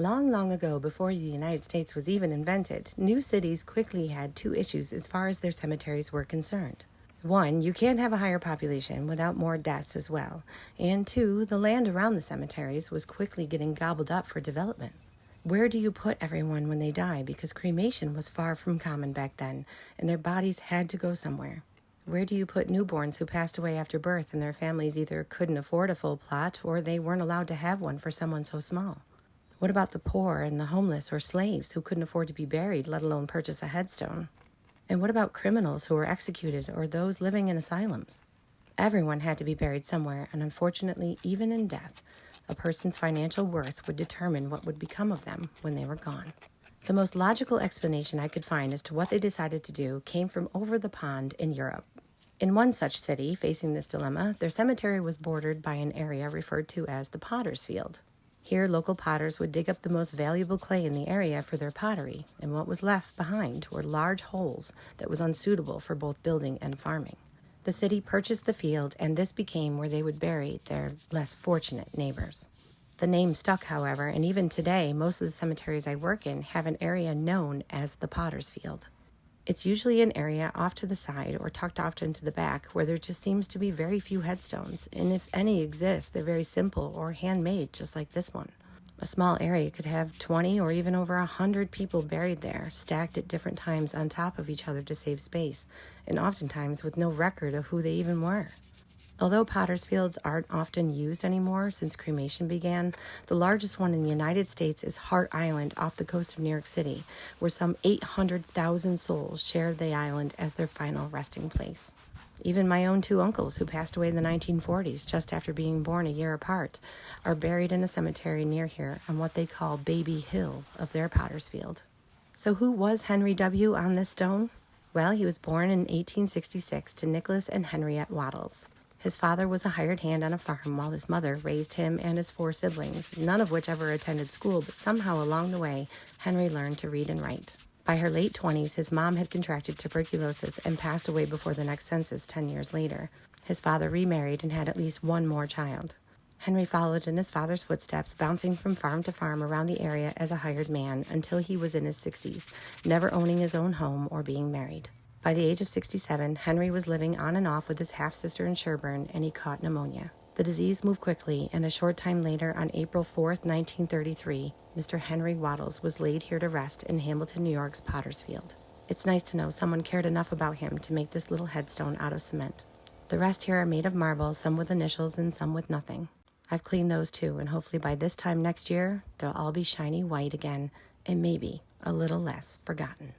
Long, long ago, before the United States was even invented, new cities quickly had two issues as far as their cemeteries were concerned. One, you can't have a higher population without more deaths as well. And two, the land around the cemeteries was quickly getting gobbled up for development. Where do you put everyone when they die? Because cremation was far from common back then, and their bodies had to go somewhere. Where do you put newborns who passed away after birth and their families either couldn't afford a full plot or they weren't allowed to have one for someone so small? What about the poor and the homeless or slaves who couldn't afford to be buried, let alone purchase a headstone? And what about criminals who were executed or those living in asylums? Everyone had to be buried somewhere, and unfortunately, even in death, a person's financial worth would determine what would become of them when they were gone. The most logical explanation I could find as to what they decided to do came from over the pond in Europe. In one such city facing this dilemma, their cemetery was bordered by an area referred to as the Pottersfield. Here, local potters would dig up the most valuable clay in the area for their pottery, and what was left behind were large holes that was unsuitable for both building and farming. The city purchased the field, and this became where they would bury their less fortunate neighbors. The name stuck, however, and even today, most of the cemeteries I work in have an area known as the Pottersfield. It's usually an area off to the side or tucked off into the back where there just seems to be very few headstones, and if any exist, they're very simple or handmade, just like this one. A small area could have 20 or even over 100 people buried there, stacked at different times on top of each other to save space, and oftentimes with no record of who they even were. Although Pottersfields aren't often used anymore since cremation began, the largest one in the United States is Hart Island off the coast of New York City, where some 800,000 souls share the island as their final resting place. Even my own two uncles, who passed away in the 1940s just after being born a year apart, are buried in a cemetery near here on what they call Baby Hill of their Pottersfield. So who was Henry W. on this stone? Well, he was born in 1866 to Nicholas and Henriette Wattles. His father was a hired hand on a farm while his mother raised him and his 4 siblings, none of which ever attended school, but somehow along the way, Henry learned to read and write. By her late 20s, his mom had contracted tuberculosis and passed away before the next census 10 years later. His father remarried and had at least one more child. Henry followed in his father's footsteps, bouncing from farm to farm around the area as a hired man until he was in his 60s, never owning his own home or being married. By the age of 67, Henry was living on and off with his half-sister in Sherburne, and he caught pneumonia. The disease moved quickly, and a short time later, on April 4th, 1933, Mr. Henry Wattles was laid here to rest in Hamilton, New York's Pottersfield. It's nice to know someone cared enough about him to make this little headstone out of cement. The rest here are made of marble, some with initials and some with nothing. I've cleaned those too, and hopefully by this time next year, they'll all be shiny white again, and maybe a little less forgotten.